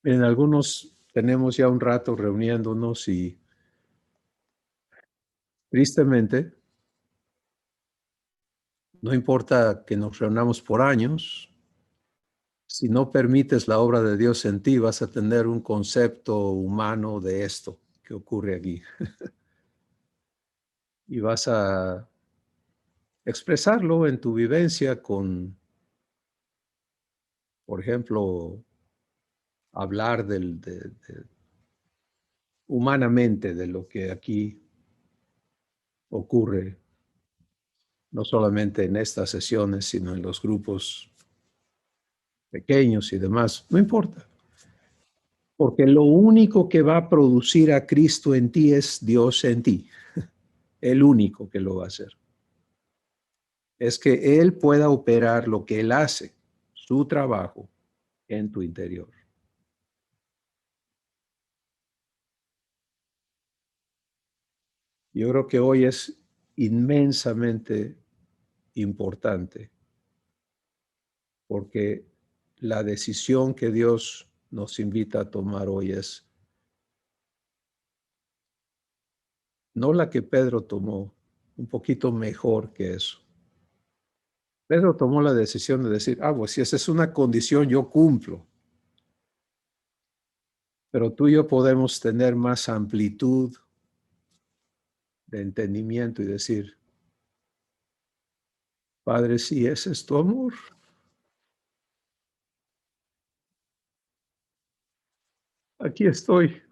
Speaker 1: En algunos tenemos ya un rato reuniéndonos y tristemente, no importa que nos reunamos por años, si no permites la obra de Dios en ti, vas a tener un concepto humano de esto que ocurre aquí. Y vas a expresarlo en tu vivencia con, por ejemplo, hablar humanamente de lo que aquí ocurre, no solamente en estas sesiones, sino en los grupos pequeños y demás. No importa, porque lo único que va a producir a Cristo en ti es Dios en ti, el único que lo va a hacer. Es que Él pueda operar lo que Él hace, su trabajo, en tu interior. Yo creo que hoy es inmensamente importante porque la decisión que Dios nos invita a tomar hoy es no la que Pedro tomó, un poquito mejor que eso. Pedro tomó la decisión de decir, pues si esa es una condición, yo cumplo. Pero tú y yo podemos tener más amplitud de entendimiento y decir, Padre, si ese es tu amor, Aquí estoy.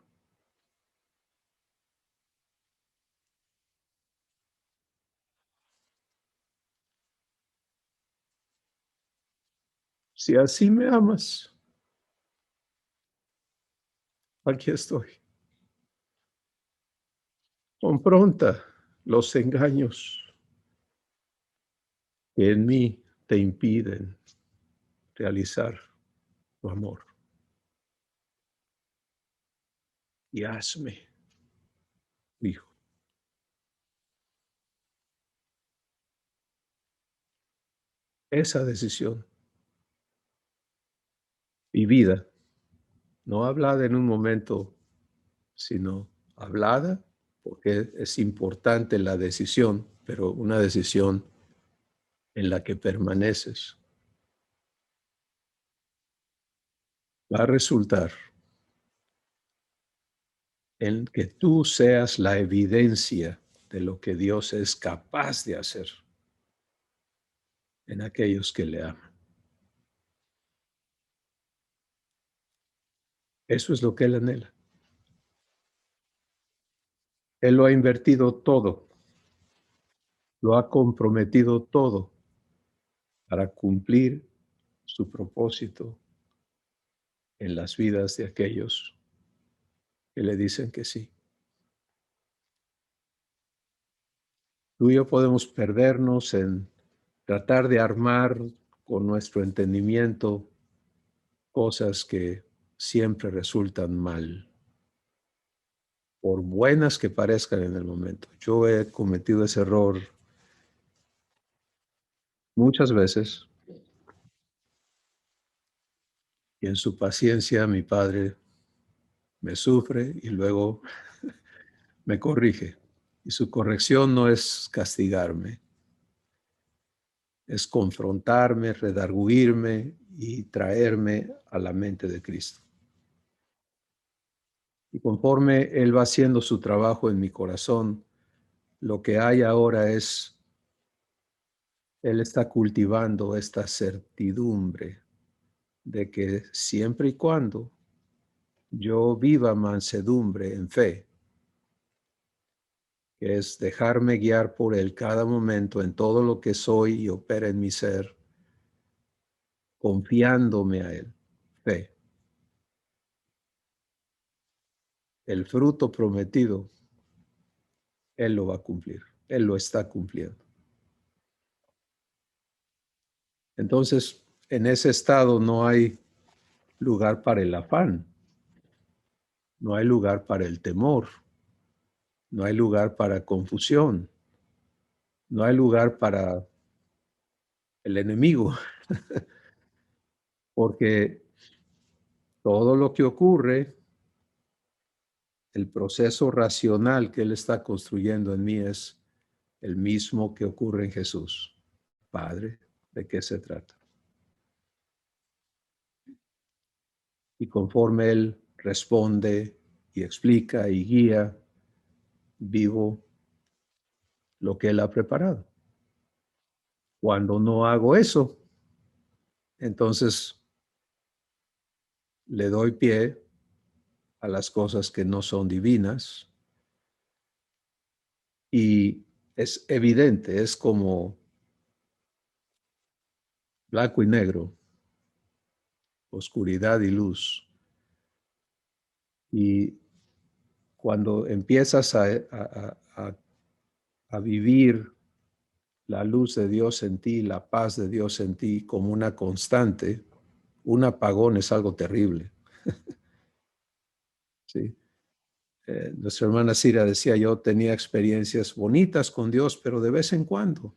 Speaker 1: Si así me amas, aquí estoy. Confronta los engaños que en mí te impiden realizar tu amor y hazme, hijo. Esa decisión vivida, no hablada en un momento, sino hablada, porque es importante la decisión, pero una decisión en la que permaneces, va a resultar en que tú seas la evidencia de lo que Dios es capaz de hacer en aquellos que le aman. Eso es lo que Él anhela. Él lo ha invertido todo, lo ha comprometido todo para cumplir su propósito en las vidas de aquellos que le dicen que sí. Tú y yo podemos perdernos en tratar de armar con nuestro entendimiento cosas que siempre resultan mal, por buenas que parezcan en el momento. Yo he cometido ese error muchas veces y en su paciencia mi padre me sufre y luego me corrige. Y su corrección no es castigarme, es confrontarme, redarguirme y traerme a la mente de Cristo. Y conforme Él va haciendo su trabajo en mi corazón, lo que hay ahora es, Él está cultivando esta certidumbre de que siempre y cuando yo viva mansedumbre en fe, que es dejarme guiar por Él cada momento en todo lo que soy y opera en mi ser, confiándome a Él, fe. El fruto prometido, Él lo va a cumplir, Él lo está cumpliendo. Entonces, en ese estado no hay lugar para el afán, no hay lugar para el temor, no hay lugar para confusión, no hay lugar para el enemigo, porque todo lo que ocurre, el proceso racional que Él está construyendo en mí es el mismo que ocurre en Jesús. Padre, ¿de qué se trata? Y conforme Él responde y explica y guía, vivo lo que Él ha preparado. Cuando no hago eso, entonces le doy pie a las cosas que no son divinas y es evidente, es como blanco y negro, oscuridad y luz. Y cuando empiezas a vivir la luz de Dios en ti, la paz de Dios en ti como una constante, un apagón es algo terrible. ¿Sí? Nuestra hermana Cira decía, yo tenía experiencias bonitas con Dios, pero de vez en cuando.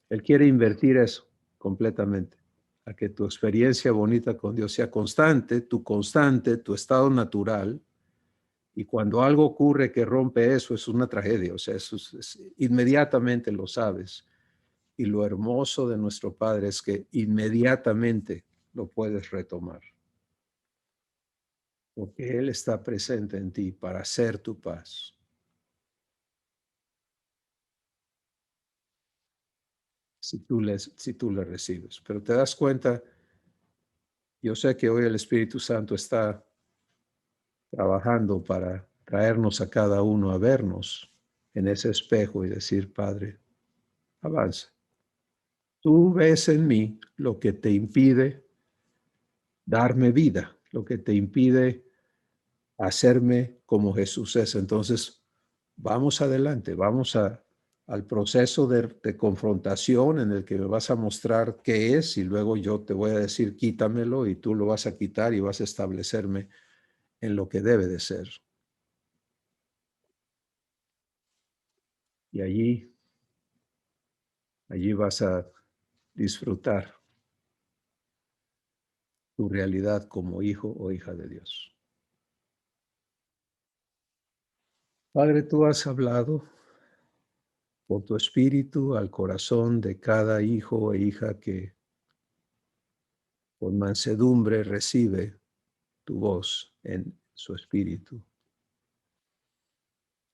Speaker 1: Él quiere invertir eso completamente, a que tu experiencia bonita con Dios sea constante, tu estado natural, y cuando algo ocurre que rompe eso, es una tragedia, o sea, inmediatamente lo sabes. Y lo hermoso de nuestro Padre es que inmediatamente lo puedes retomar, porque Él está presente en ti para hacer tu paz. Si tú le recibes. Pero te das cuenta, yo sé que hoy el Espíritu Santo está trabajando para traernos a cada uno a vernos en ese espejo y decir, Padre, avanza. Tú ves en mí lo que te impide darme vida, lo que te impide hacerme como Jesús es. Entonces, vamos adelante, al proceso de confrontación en el que me vas a mostrar qué es y luego yo te voy a decir quítamelo y tú lo vas a quitar y vas a establecerme en lo que debe de ser. Y allí vas a disfrutar tu realidad como hijo o hija de Dios. Padre, tú has hablado con tu espíritu al corazón de cada hijo e hija que con mansedumbre recibe tu voz en su espíritu.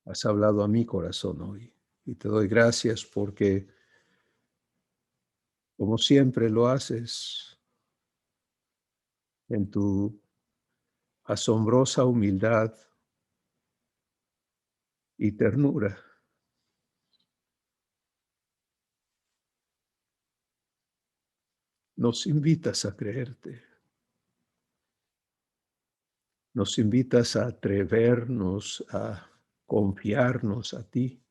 Speaker 1: Has hablado a mi corazón hoy y te doy gracias porque, como siempre lo haces, en tu asombrosa humildad y ternura, nos invitas a creerte, nos invitas a atrevernos a confiarnos a ti,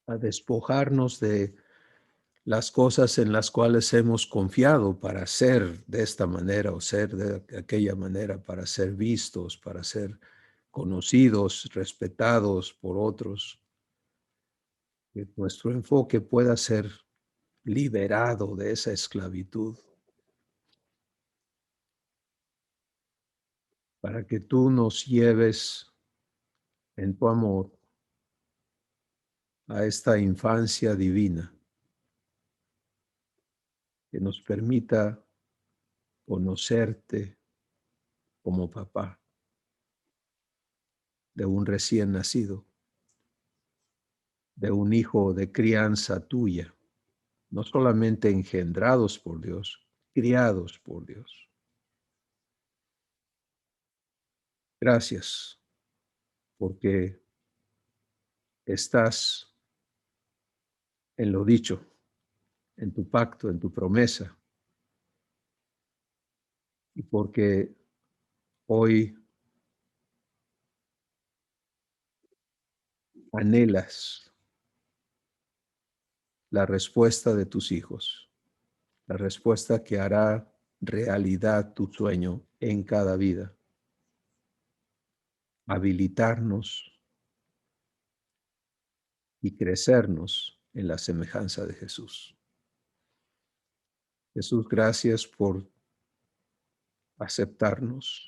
Speaker 1: a despojarnos de las cosas en las cuales hemos confiado para ser de esta manera o ser de aquella manera, para ser vistos, para ser conocidos, respetados por otros. Que nuestro enfoque pueda ser liberado de esa esclavitud, para que tú nos lleves en tu amor a esta infancia divina, que nos permita conocerte como papá de un recién nacido, de un hijo de crianza tuya, no solamente engendrados por Dios, criados por Dios. Gracias porque estás en lo dicho, en tu pacto, en tu promesa, y porque hoy anhelas la respuesta de tus hijos, la respuesta que hará realidad tu sueño en cada vida. Habilitarnos y crecernos en la semejanza de Jesús. Jesús, gracias por aceptarnos.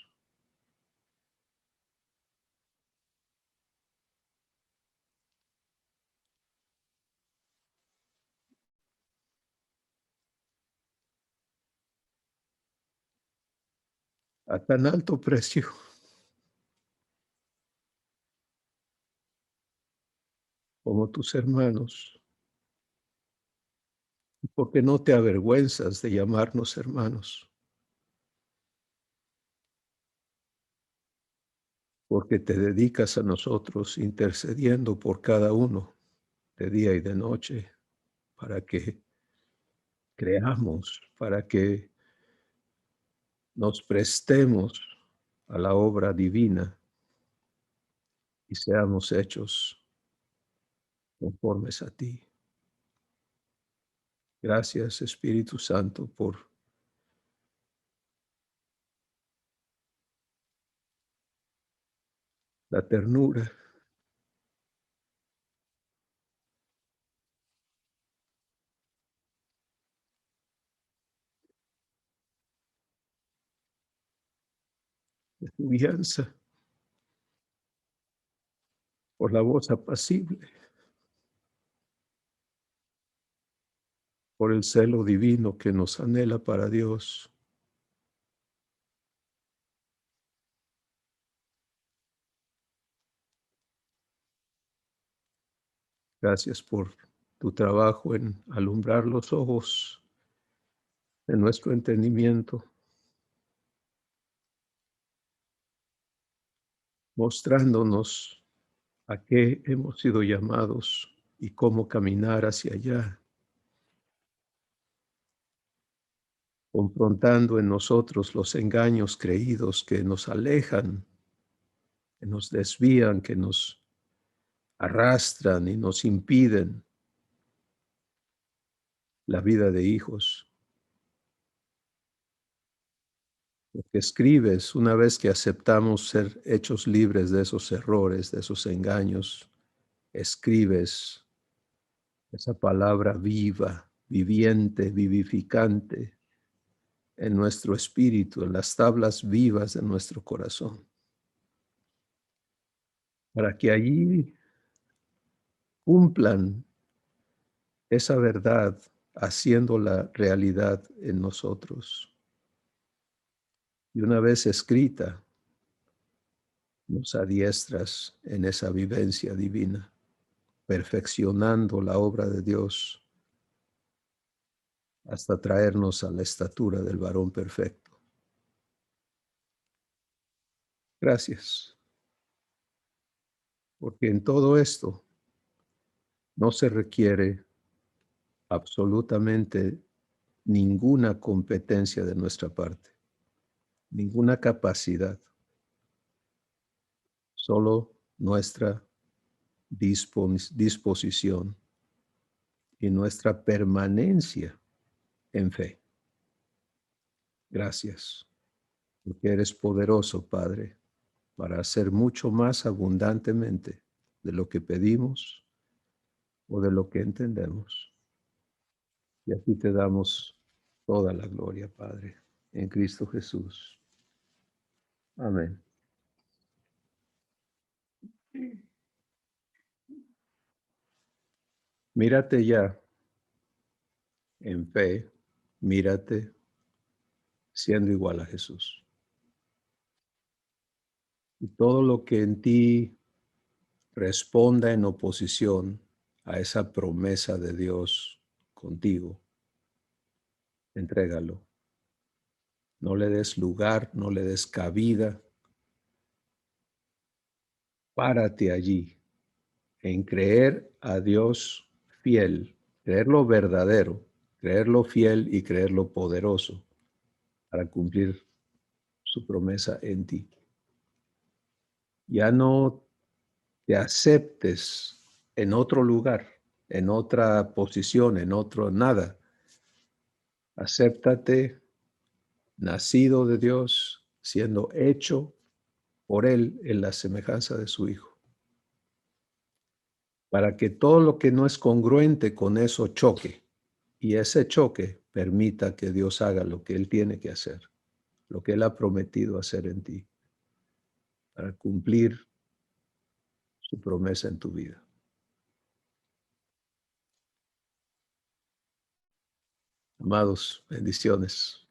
Speaker 1: A tan alto precio, como tus hermanos, porque no te avergüenzas de llamarnos hermanos, porque te dedicas a nosotros intercediendo por cada uno de día y de noche, para que creamos, para que nos prestemos a la obra divina y seamos hechos conformes a ti. Gracias, Espíritu Santo, por la ternura, de tu guianza, por la voz apacible, por el celo divino que nos anhela para Dios. Gracias por tu trabajo en alumbrar los ojos de nuestro entendimiento mostrándonos a qué hemos sido llamados y cómo caminar hacia allá, confrontando en nosotros los engaños creídos que nos alejan, que nos desvían, que nos arrastran y nos impiden la vida de hijos. Lo que escribes, una vez que aceptamos ser hechos libres de esos errores, de esos engaños, escribes esa palabra viva, viviente, vivificante en nuestro espíritu, en las tablas vivas de nuestro corazón, para que allí cumplan esa verdad, haciéndola realidad en nosotros. Y una vez escrita, nos adiestras en esa vivencia divina, perfeccionando la obra de Dios hasta traernos a la estatura del varón perfecto. Gracias, porque en todo esto no se requiere absolutamente ninguna competencia de nuestra parte, ninguna capacidad, solo nuestra disposición y nuestra permanencia en fe. Gracias, porque eres poderoso, Padre, para hacer mucho más abundantemente de lo que pedimos o de lo que entendemos. Y a ti te damos toda la gloria, Padre, en Cristo Jesús. Amén. Mírate ya en fe, mírate siendo igual a Jesús. Y todo lo que en ti responda en oposición a esa promesa de Dios contigo, entrégalo. No le des lugar, no le des cabida. Párate allí en creer a Dios fiel, creerlo verdadero, creerlo fiel y creerlo poderoso para cumplir su promesa en ti. Ya no te aceptes en otro lugar, en otra posición, en otro nada. Acéptate nacido de Dios, siendo hecho por Él en la semejanza de su Hijo, para que todo lo que no es congruente con eso choque, y ese choque permita que Dios haga lo que Él tiene que hacer, lo que Él ha prometido hacer en ti, para cumplir su promesa en tu vida. Amados, bendiciones.